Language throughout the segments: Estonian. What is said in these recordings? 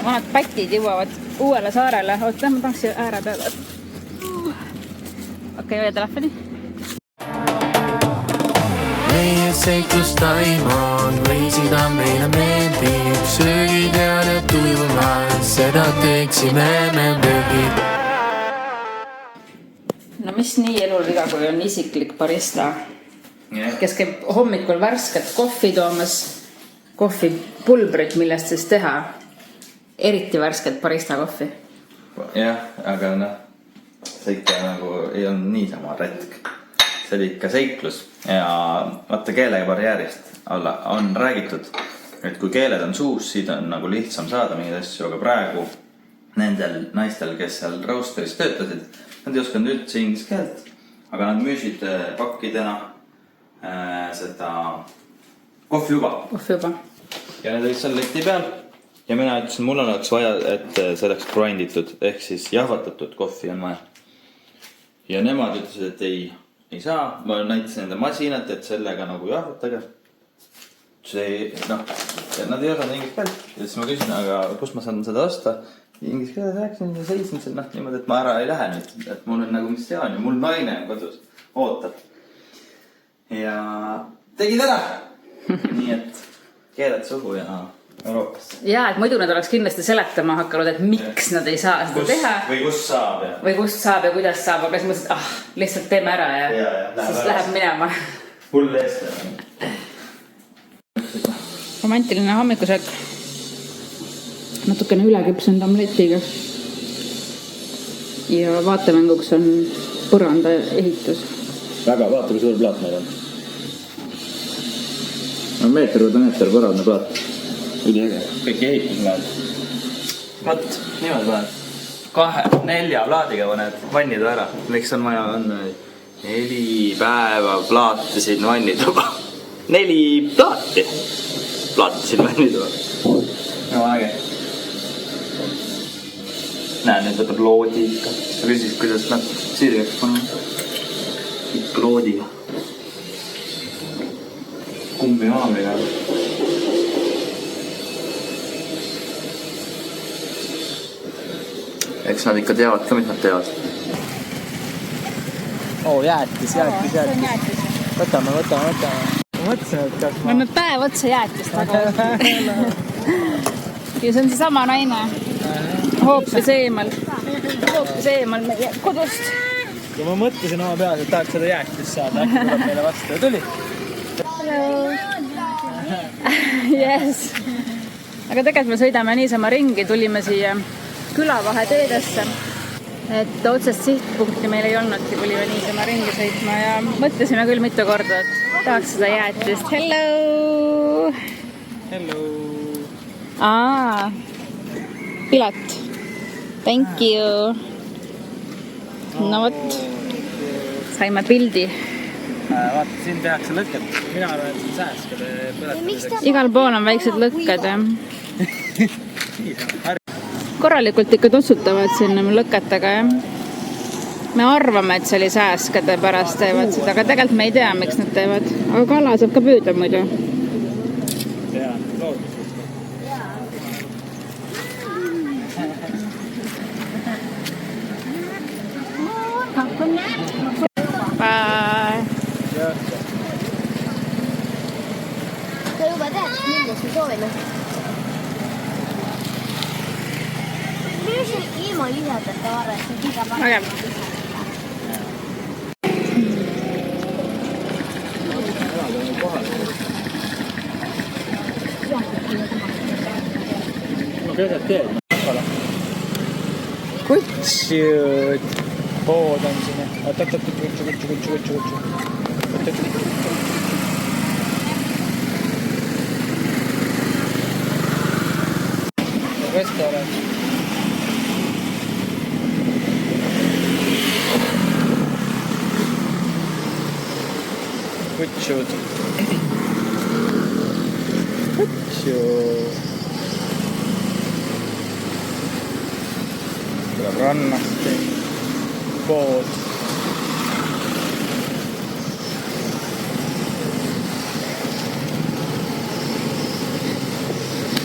vanad pätid jõuavad uuele saarele. Oota, ma tahaks ääre peale. Okei, hoia telefoni. Meie seiklustaim on reisida meile meeldib. Söögid ja tujume, seda teeksime me möögid. No mis nii elul viga, kui on isiklik barista, kes käib hommikul värsket kohvi toomas, kohvipulbrit, millest siis teha eriti värsket barista kohvi. Jah, aga see ikka nagu ei olnud niisama retk. See oli ikka seiklus ja vaata keelebarjäärist on räägitud, et kui keeled on suus, siis on nagu lihtsam saada mingeid asju, aga praegu nendel naistel, kes seal roasteris töötasid, nad ei osanud üldse inglise keelt, aga nad müüsid pakkidena seda kohvijuba. Ja need olid seal leti peal ja mina ütlesin, mul oleks vaja, et see oleks grinditud ehk siis jahvatatud kohvi on vaja. Ja nemad ütlesid, et ei saa. Ma näitasin nende masinat, et sellega nagu jahvatage. Nad ei osanud inglise keelt. Ja siis ma küsin, aga kus ma saan seda osta? Inglise keeles rääksin ja seisin seal niimoodi, et ma ära ei lähe nüüd. Et mul on nagu mis see on ja mul naine on kodus. Ootab. Ja tegid ära. Nii et keeled suhu ja Euroopasse. Ja, et muidu nad oleks kindlasti seletama hakanud, et miks nad ei saa seda teha. Või kust saab ja. Või kust saab ja kuidas saab, aga siis mõtlesin, lihtsalt teeme ära ja siis läheb minema. Hull eestlane. Romantiline hommikusöök. Natukene üleküpsend omletiga. Ja vaatemänguks on põranda ehitus. Väga, vaata kui suur plaat meil on. No meeter põranda plaat. Üliäge. Kõik ehitus näed. Vaat, niimoodi paned 2-4 plaadiga paned vannida ära. Miks on vaja on 4 päeva plaati siin vannituba. 4 plaati siin vannituba. No äge. Näe, nüüd võtab loodi ikka. Sa küsid, kuidas sirgeks panema. Ikka loodiga. Kummi maamiga. Eks nad ikka teavad ka, mis nad teavad. Jäätis. Võtame. Ma mõtlesin, et kas ma... Me päev otsa jäätist taga. Ja see on see sama naine. Hoopis eemal meie kodust. Ja ma mõtlesin oma peas, et tahaks seda jäätist saada. Äkki tuleb meile vastu ja tuli. Hello. Yes. Aga tegelikult me sõidame niisama ringi, tulime siia külavahe teedesse, et otsest sihtpunkti meil ei olnudki, tulime niisama ringi sõitma ja mõtlesime küll mitu korda, et tahaks seda jäätist. Hello! Pilet. Thank you. No võt. Saime pildi. Vaata, siin tehakse lõkket. Mina arvan, et siin sääskade põletamiseks. Igal pool on väiksed lõkked. Korralikult ikka tossutavad sinna lõketega. Me arvame, et see oli sääskade pärast teevad seda, aga tegelikult me ei tea, miks nad teevad. Aga kala saab ka püüda muidu. Jaa, loodus. Bye! Sa juba tead, millest me soovime? Ilma lisatata arvestab iga panna. Väga. No keset teed. Kutsjud. Pood on sinna. Kutsu. Restoran. Kutsjud. Tuleb rannast. Pood.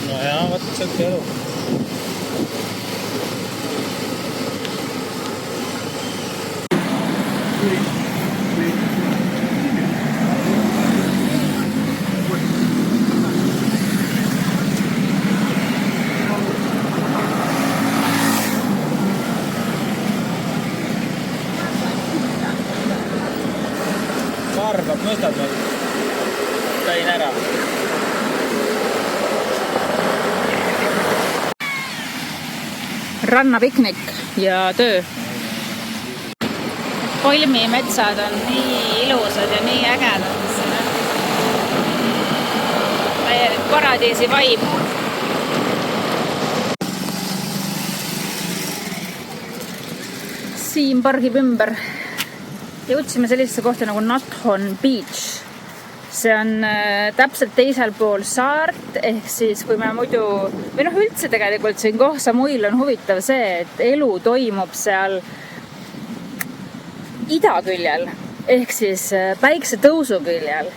No jaa, võtta sõlti elu. rannapiknik ja töö. Palmimetsad on nii ilusad ja nii ägedad. Täielik paradiisi vibe. Siim pargib ümber. Jõudsime sellisesse kohta nagu Nathon Beach. See on täpselt teisel pool saart, ehk siis kui me muidu, või üldse tegelikult siin Koh Samuil on huvitav see, et elu toimub seal idaküljel, ehk siis päiksetõusu küljel.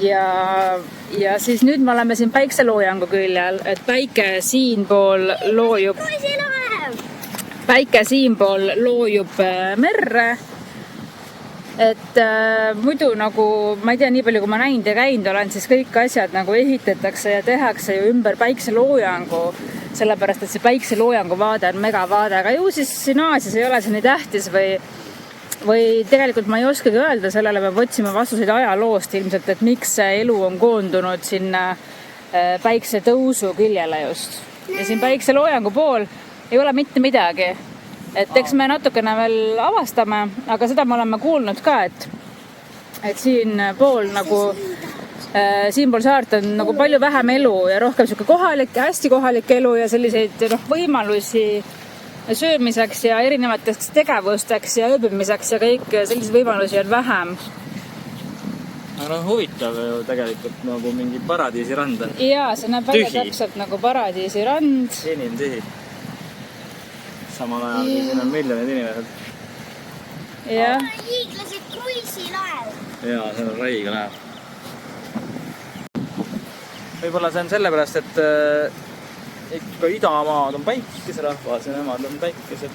Ja siis nüüd me oleme siin päikseloojangu küljel, et päike siinpool loojub merre. Et muidu nagu, ma ei tea, nii palju kui ma näinud ja käinud olen, siis kõik asjad nagu ehitatakse ja tehakse ju ümber päikseloojangu, sellepärast et see päikseloojangu vaade on megavaade, aga ju siis siin Aasias ei ole see nii tähtis või tegelikult ma ei oskagi öelda, sellele peab otsima vastuseid ajaloost ilmselt, et miks see elu on koondunud sinna päiksetõusu küljele just. Ja siin päikseloojangu pool ei ole mitte midagi. Et eks me natukene veel avastame, aga seda me oleme kuulnud ka, et siin pool nagu, siinpool saart on nagu palju vähem elu ja rohkem hästi kohalik elu ja selliseid võimalusi söömiseks ja erinevateks tegevusteks ja ööbimiseks ja kõik selliseid võimalusi on vähem. Aga huvitav ju tegelikult nagu mingi paradiisirand on. Jaa, see näeb väga täpselt nagu paradiisirand. Inimtühi. Samal ajal, kui siin on miljonid inimesed. Jah. Hiiglased kruiisilaev. Jaa, see on räiga läheb. Võib-olla see on sellepärast, et ikka idamaad on päikeserahvas ja nemad on päikesed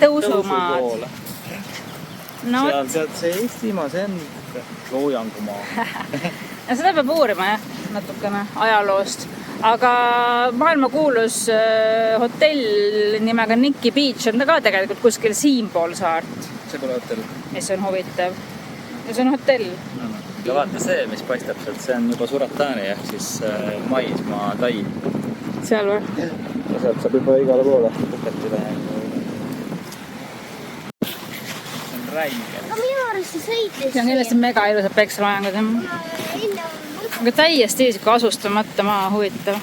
tõusumaad. No, sealt see Eestimaa, see on loojangumaa. Ja seda peab uurima natukene ajaloost. Aga maailmakuulus hotell nimega Nikki Beach on ta ka tegelikult kuskil siinpool saart. See pole hotell. Mis on huvitav. Ja see on hotell. Ja vaata see, mis paistab sealt, see on juba Suratani ehk siis maismaa tai. Seal või? Ja sealt saab juba igale poole Puketile. See on räige. Aga minu arust see sõitlis. See on kindlasti mega ilusad päikseloojangud. Aga täiesti isika asustamata maa huvitav.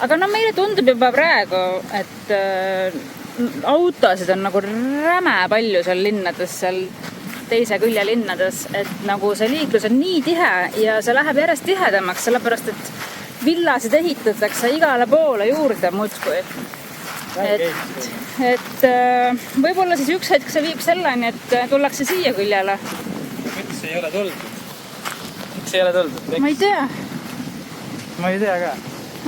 Aga meile tundub juba praegu, et autosid on nagu räme palju seal linnades, seal teise külje linnades, et nagu see liiklus on nii tihe ja see läheb järjest tihedamaks, sellepärast et villasid ehitatakse igale poole juurde muudkui. Et võib-olla siis üks hetk see viib selleni, et tullakse siia küljele. Miks ei ole tuldud? Miks ei ole tuldud? Ma ei tea. Ma ei tea ka.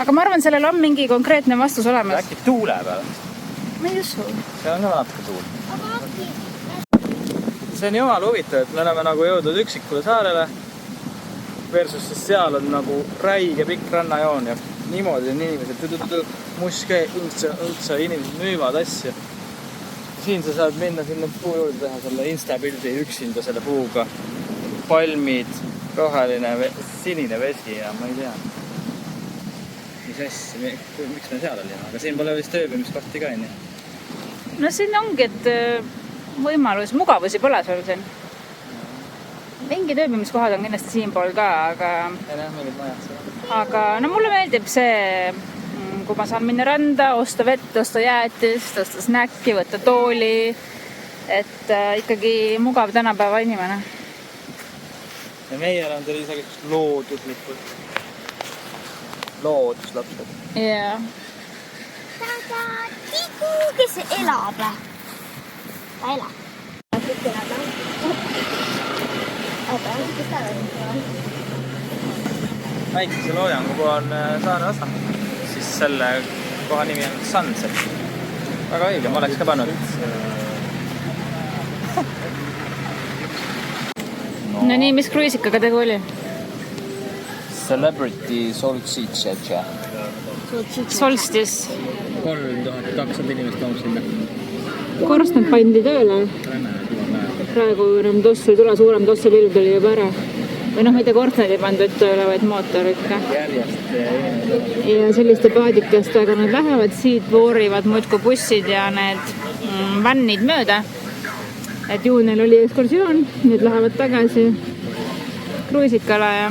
Aga ma arvan, sellel on mingi konkreetne vastus olemas. Äkki tuule peal? Ma ei usu. See on ka natuke tuul. See on jumal huvitav, et me oleme nagu jõudnud üksikule saarele versus siis seal on nagu räige pikk rannajoon ja niimoodi on inimesed muske, õntsa, inimesed müüvad asja. Siin sa saad minna sinna puu juurde teha selle instapildi üksinda selle puuga. Palmid, roheline, sinine vesi ja ma ei tea. Mis asja, miks me seal olime? Aga siin pole vist ööbimiskohti ka nii. No siin ongi, et võimalus, mugavusi pole sul siin. Mingid ööbimiskohad on kindlasti siinpool ka, aga mulle meeldib see, kui ma saan minna randa, osta vett, osta jäätist, osta snäkki, võtta tooli, et ikkagi mugav tänapäeva inimene. Ja meile on teil isegi looduslikult. Looduslapsed. Jaa. Tiku, kes elab? Ta elab. Kõik elab. Oota, kes ta elab? Päikeseloojangu on saare osa. Siis selle koha nimi on Sunset. Väga õige, ma oleks ka pannud. No nii, mis kruiisikaga tegu oli? Celebrity Solstice. Solstice. 3200 inimest on sinna. Korst nad pandi tööle. Praegu enam tossu ei tule, suurem tossupilv tuli juba ära. või noh, mitte kortneid ei pandud tööle, vaid mootorikke. järjest Ja selliste paadikestega nad lähevad, siit voorivad muudkui bussid ja need vannid mööda. Et juunil oli ekskursioon, nüüd lähevad tagasi kruisikale ja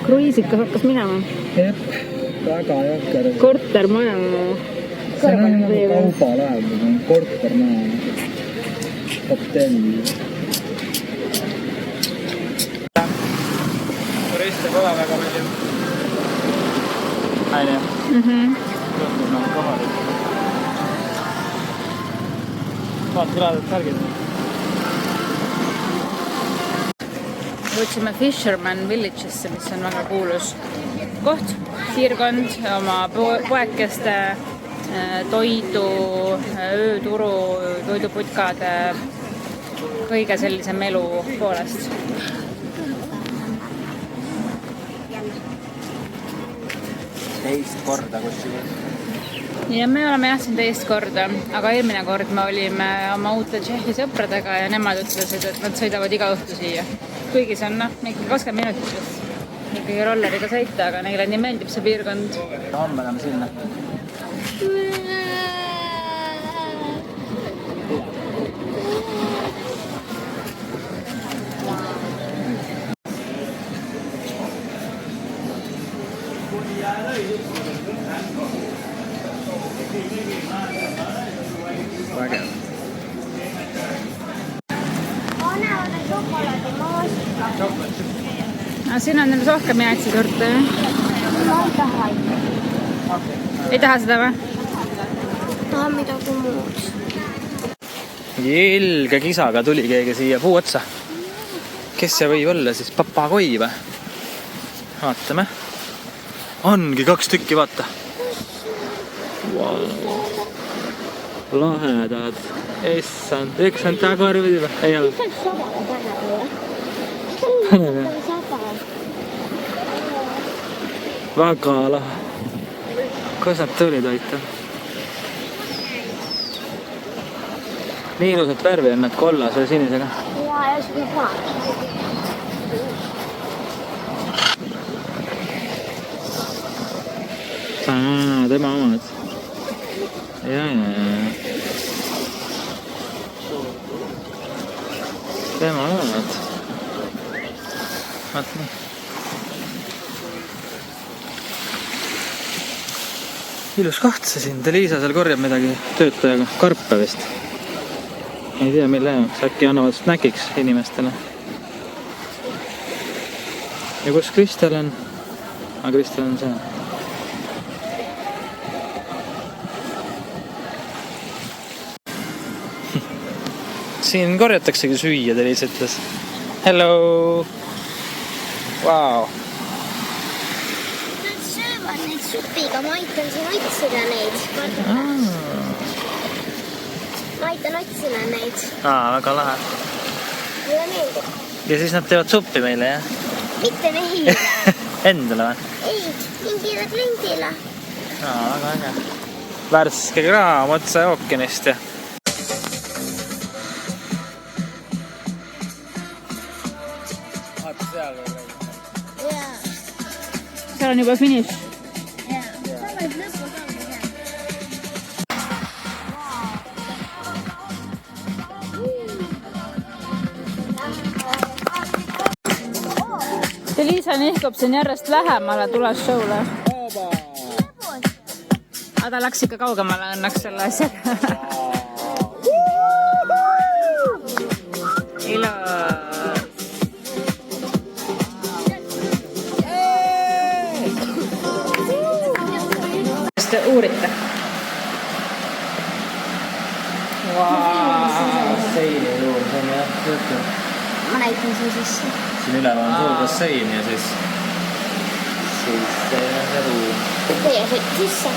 kruisikas hakkas minema. jep, väga jõhker. Kortermaja. See on nagu kaubalaev, kortermaja, hotell. Turiste pole väga palju. Aine. Tundub nagu kohalik. Vaat küladad särgid. Võtsime Fisherman Village'isse, mis on väga kuulus koht, piirkond oma poekeste, toidu, ööturu, toiduputkade, kõige sellise melu poolest. Teist korda kusjuures. Ja me oleme jah siin teist korda, aga eelmine kord me olime oma uute Tšehhi sõpradega ja nemad ütlesid, et nad sõidavad iga õhtu siia. Kuigi see on ikkagi 20 minutit vist ikkagi rolleriga sõita, aga neile nii meeldib see piirkond. Homme oleme sinna. Vägev. No, siin on neil rohkem jäätsisorte. Ei taha seda või? Tahan midagi muud. Ilge kisaga tuli keegi siia puu otsa. Kes see võib olla siis? Papagoi või? Vaatame. Ongi 2 tükki, vaata. Wow. Lahedad. Essand. Üks on tagarvidi või? Ei ole. See on sabale tänapäeva. Paneme. See on sabale. Väga lahe. Kus nad tulid hoita? Nii ilusat värvi on nad kollase ja sinisega. Ja see on paak. Tema omad. Ja. Tema omad. Vaat nii. Ilus koht see siin. Liisa seal korjab midagi töötajaga. Karpe vist. Ei tea mille jaoks. Äkki annavad snäkiks inimestele. Ja kus Kristel on? Kristel on seal. Siin korjataksegi süüa, ta lihtsalt ütles. Hello! Wow! Nad söövad neid supiga, ma aitan siin otsida neid. Ma aitan otsida neid. Väga lahe. Mulle meeldib. Ja siis nad teevad suppi meile, jah? Mitte meile. Endale või? Ei, mingile kliendile. Väga äge. Värske kraam otsa ookeanist ja... Seal on juba finiš. Liisa nihkub siin järjest lähemale tules show'le. Aga ta läks ikka kaugemale õnneks selle asjaga. Kas te uurite? Basseini juurde, see on jah, töötu. Ma näitan siin sisse. Siin üleval on suur bassein ja siis see on see ruum. Teie siit sisse.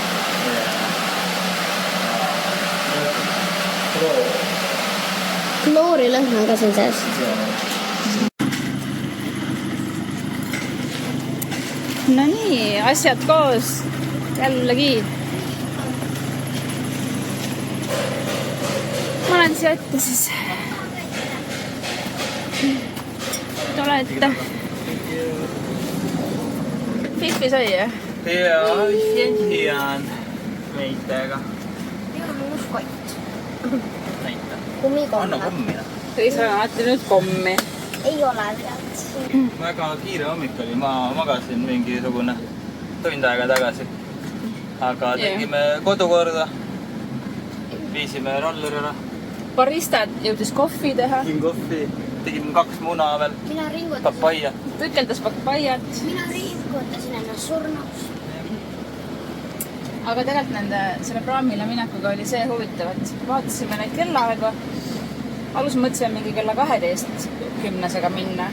Kloorilõhn on ka siin sees. No nii, asjad koos. Jällegi. Ma olen siia ette siis. Tule ette. Fifi sai, jah? Jaa, hien meitega. Minul on uus kott. Näita. Kummikomm. Anna kommi. Tõi sa alati nüüd kommi. Ei ole midagi. Väga kiire hommik oli, ma magasin mingisugune tund aega tagasi. Aga tegime kodu korda. Viisime rolleri ära. Barista jõudis kohvi teha. Tegime kohvi. Tegime 2 muna veel. Mina ringutasin. Papaia. Tükeldas papaiat. Mina ringutasin ennast surnuks. Aga tegelikult selle praamile minekuga oli see huvitav, et vaatasime neid kellaaega. Alus mõtlesime mingi kella 12:10 minna.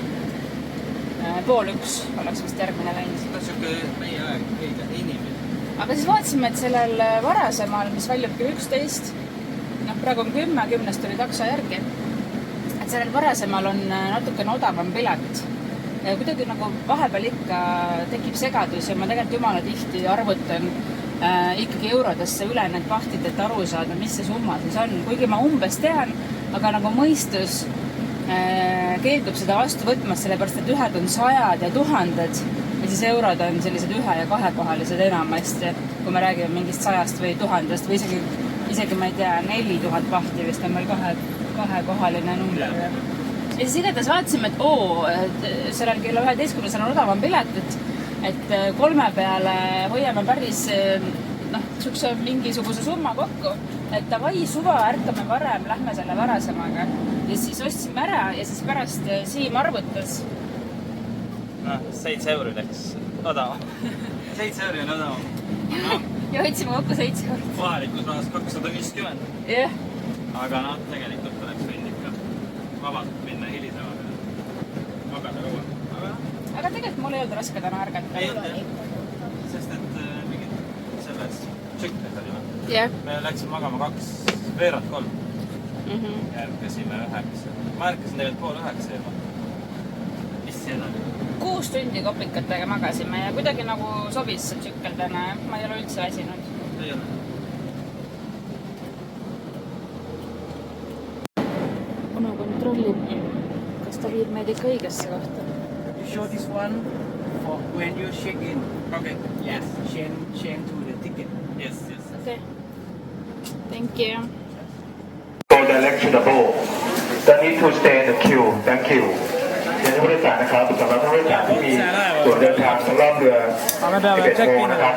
12:30 oleks vist järgmine läinud. See on siuke meie aeg, õige inimene. Aga siis vaatasime, et sellel varasemal, mis valjub kell 11, praegu on 10 tuli takso järgi, et sellel varasemal on natukene odavam pilet. Kuidagi nagu vahepeal ikka tekib segadus ja ma tegelikult jumala tihti arvutan ikkagi eurodesse üle need pahtid, et aru saada, mis see summa siis on. Kuigi ma umbes tean, aga nagu mõistus keeldub seda vastu võtmast, sellepärast et ühed on 100 ja 1000 ja siis eurod on sellised 1- ja 2-kohalised enamasti, kui me räägime mingist 100 või 1000 või isegi ma ei tea, 4000 pahti vist on meil 2-kohaline number. Ja siis igatahes vaatasime, et sellel kella 11 on odavam pilet, et 3 peale hoiame päris sihukese mingisuguse summa kokku, et davai suva, ärkame varem, lähme selle varasemaga. Ja siis ostsime ära ja siis pärast Siim arvutas. 7 euri läks odavam. 7 euri on odavam. Ja hoidsime kokku 7 eurot. Kohalikus rahas 250. Jah. Aga tegelikult oleks võinud ikka vabalt minna hilisemaga. Magada kaua. Aga tegelikult mul ei olnud raske täna ärgata. Ei olnud, sest et mingid selles tsüklis olime. Jah. Me läksime magama 2:15. Ja ärkasime 9. Ma ärkasin tegelikult 8:30 juba. Mis seda oli? 6 tundi kopikatega magasime ja kuidagi nagu sobis see tsükkel täna. Ma ei ole üldse väsinud. Ei ole. Kuna kontrollib, kas ta viib meid ikka õigesse kohta. You show this one for when you check in. Okay. Yes. Change to the ticket. Yes. Okay. Thank you. Go directionable. Don't need to stay in the queue. Thank you. เดี๋ยวผู้โดยสารนะครับสำหรับผู้โดยสารที่มีตั๋วเดินทางสำหรับเรือ11 โมงนะครับ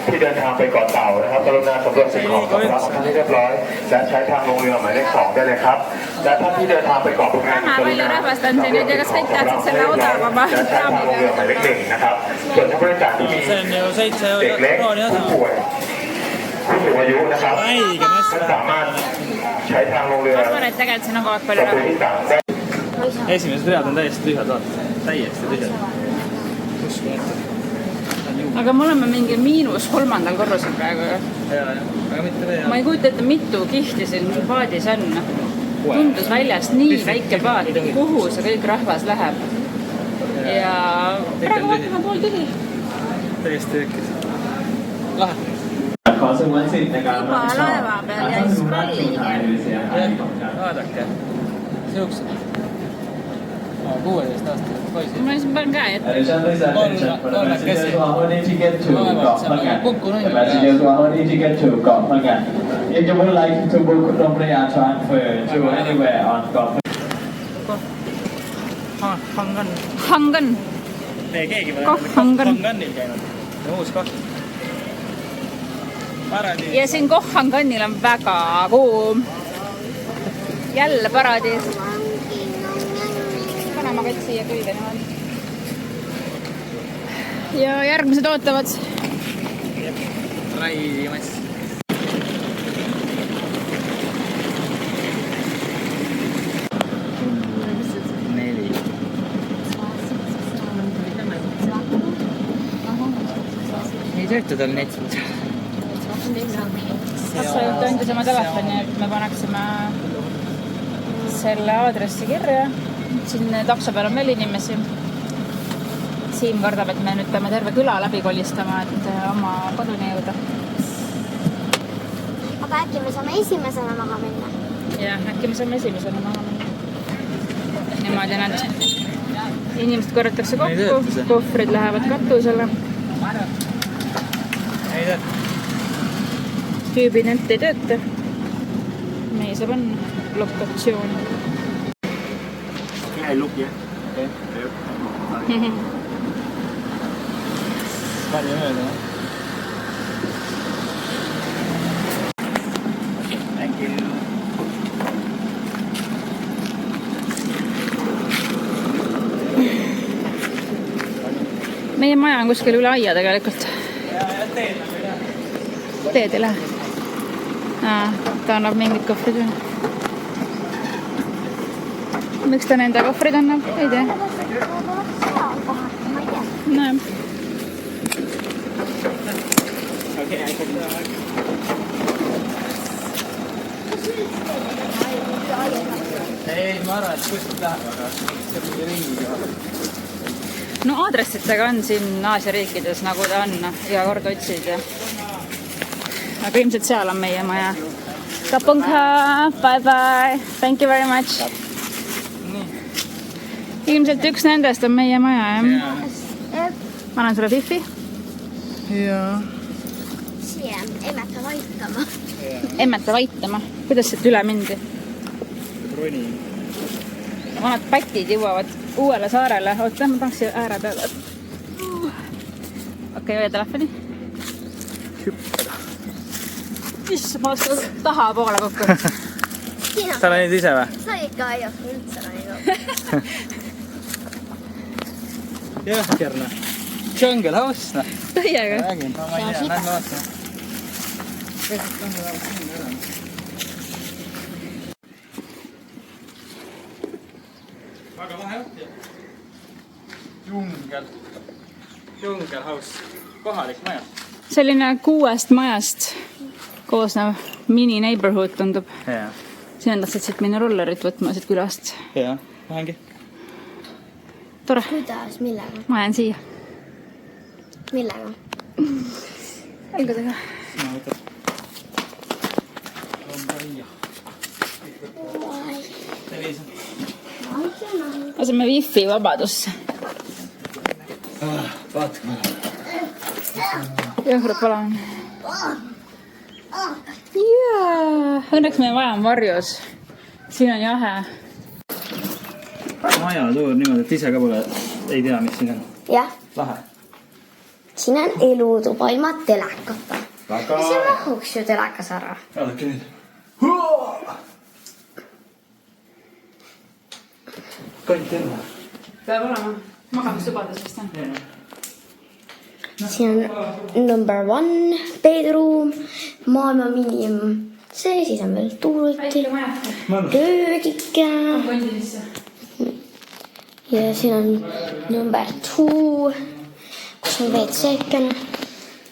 ที่เดินทางไปเกาะเต่านะครับกรุณาสำรวจสิ่งของสัมภาระของท่านให้เรียบร้อยและใช้ทางลงเรือหมายเลข 2ได้เลยครับและท่านที่เดินทางไปเกาะพังงานกรุณาสำรวจสิ่งของสัมภาระให้เรียบร้อยและใช้ทางลงเรือหมายเลข 1นะครับส่วนผู้โดยสารที่มีเด็กเล็กผู้ป่วยผู้สูงอายุนะครับท่านสามารถใช้ทางลงเรือ Ma arvan, et tegelikult siin on kogu aeg ประ palju ตู raha. ที่ 3ได้ Esimesed read on täiesti tühjad, vaata. Täiesti tühjad. Aga me oleme mingi -3. korrusel praegu. Jaa. Aga mitte veel. Ma ei kujuta ette, mitu kihti siin paadis on. Tundus väljast nii väike paad, kuhu see kõik rahvas läheb. Ja praegu vaatame pool tühi. Täiesti tühjad. Lahe. ขอสงวนสิทธิ์ในการรับผิดชอบ Juba laeva peal jäi ท่านสุรัตน์ spalli. สุนทรหรือเสียหายของการ Vaadake. Siuksed. 16 aastased poisid. Ma panen käe ette. Additional attention for the passengers who are holding ticket to เกาะพังงาน The passengers who are holding ticket to เกาะพังงาน If you would like to book Rompre Air transfer to anywhere on เกาะ Hangan. Hangan. Ei keegi pole. Koh Hangan. Hanganil käinud. Uus koht. Paradiis. Ja siin Koh Hanganil on väga kuum. Jälle paradiis. Pane oma kott siia külge niimoodi. Ja järgmised ootavad. Raidimas. Ei tööta tal net. Taksojuht andis oma telefoni, et me paneksime selle aadressi kirja. Siin takso peal on veel inimesi. Siim kardab, et me nüüd peame terve küla läbi kolistama, et oma koduni jõuda. Aga äkki me saame esimesena maha minna? Ja äkki me saame esimesena maha minna. Niimoodi nad inimesed korjatakse Ei tööta kokku, see. kohvrid lähevad katusele. Ei tea. Tüübi net ei tööta. Meie saab on lokatsioon. Okei. Palju mööda, jah? Thank you. Meie maja on kuskil üle aia tegelikult. Ja teed nagu ei lähe. Teed ei lähe. Ta annab mingid kohvrid üle. Miks ta nende kohvrid annab? Ei tea. No. Okei, ei, ma arvan, et kuskilt läheb, aga see on ringiga. No aadressitega on siin Aasia riikides, nagu ta on, iga kord otsid ja... Aga ilmselt seal on meie maja. Kapunka, bye bye, thank you very much. Ilmselt üks nendest on meie maja, jah? Ma annan sulle Fifi. Jaa. Siia, emeta vaitama. Emmeta vaitama. Kuidas siit üle mindi? Roni. Vanad pätid jõuavad uuele saarele. Oota, ma tahaks siia ääre peale. Okei, hoia telefoni. Hüppeda. Issa, ma olen taha poole kokku. Sa läinud ise või? Sa ikka ei ole üldse läinud. Jah, Kerna. Jungle House, noh. Täiega. Räägin, ma ei tea, lähme vaatama. Väga lahe õhti. Jungle House. Kohalik maja. Selline 6 majast koosnev mini-neighborhood tundub. Jaa. Siin tahtsid siit minna rollerit võtma siit külast. Jaa, lähengi. Tore. Kuidas, millega? Ma jään siia. Millega? Jalgadega. Sina võtad. Tervise. Aseme wifi vabadusse. Vaatke. Jõhru palamine. Jaa. Õnneks meie maja on varjus. Siin on jahe. Maja tuur niimoodi, et ise ka pole, ei tea, mis siin on. Jah, Lahe. siin on elutuba ilma telekata. Väga. See mahuks ju telekas ära. Vaadake nüüd. Kant enne. Peab olema magamistubades vist on. Siin on number 1 bedroom, maailma minim. See siis on veel tuuliti, köögike. Kondinisse. Ja siin on number 2, kus on WC-kene.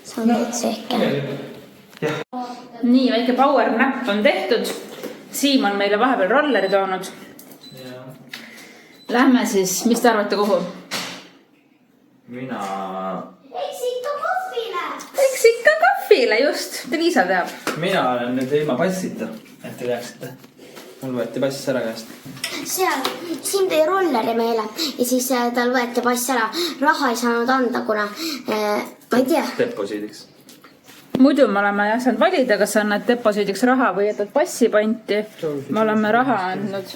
See on WC-kene. Nii, väike power nap on tehtud. Siim on meile vahepeal rolleri toonud. Lähme siis, mis te arvate, kuhu? Mina... Eks ikka kohvile. Eks ikka kahvile, just. Liisa teab. Mina olen nüüd ilma passita, et te teaksite. Mul võeti pass ära käest. Seal, siin tõi rolleri meile ja siis tal võeti pass ära. Raha ei saanud anda, kuna ma ei tea. Deposiidiks. Muidu me oleme jah saanud valida, kas sa annad deposiidiks raha või jätad passi panti. Me oleme raha andnud.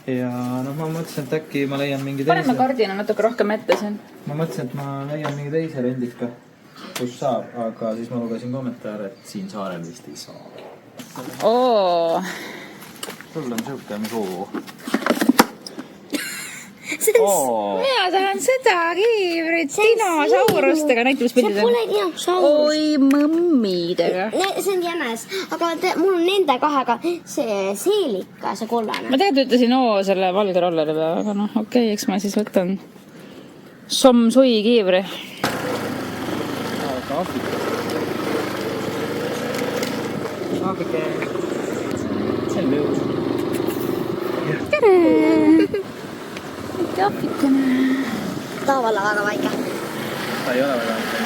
Ja noh, ma mõtlesin, et äkki ma leian mingi Paneme teise. kardina natuke rohkem ette siin. Ma mõtlesin, et ma leian mingi teise rendika, kus saab, aga siis ma lugesin kommentaare, et siin saarel vist ei saa. Oo. Sul on siuke nagu... Mina tahan seda kiivrit dinosaurustega. Näita, mis See pildid pole on. dinosaurus. Oi, mõmmidega. See on jänes, aga mul on nende kahega see seelika, see kollane. Ma tegelikult ütlesin selle valge rolleri peale, aga noh, okei, eks ma siis võtan Som-Sui kiivri. Kaafike. See on lõus. Tere! Kaafikene. Tavale väga väike. Ta ei ole väga väike.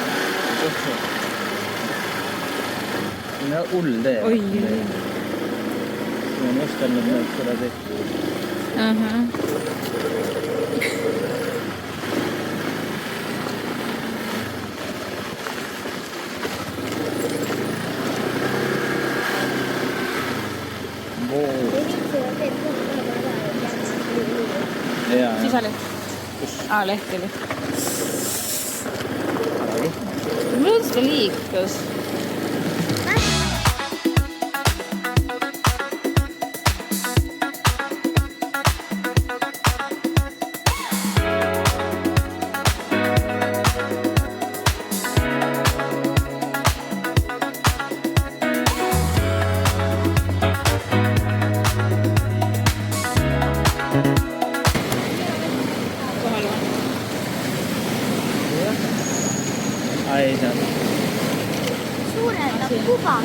See on hull tee. Oi. See on just olnud nüüd kuradi. Leht oli. Mul on seda liiklus. Ai see on. Suurendab kuba.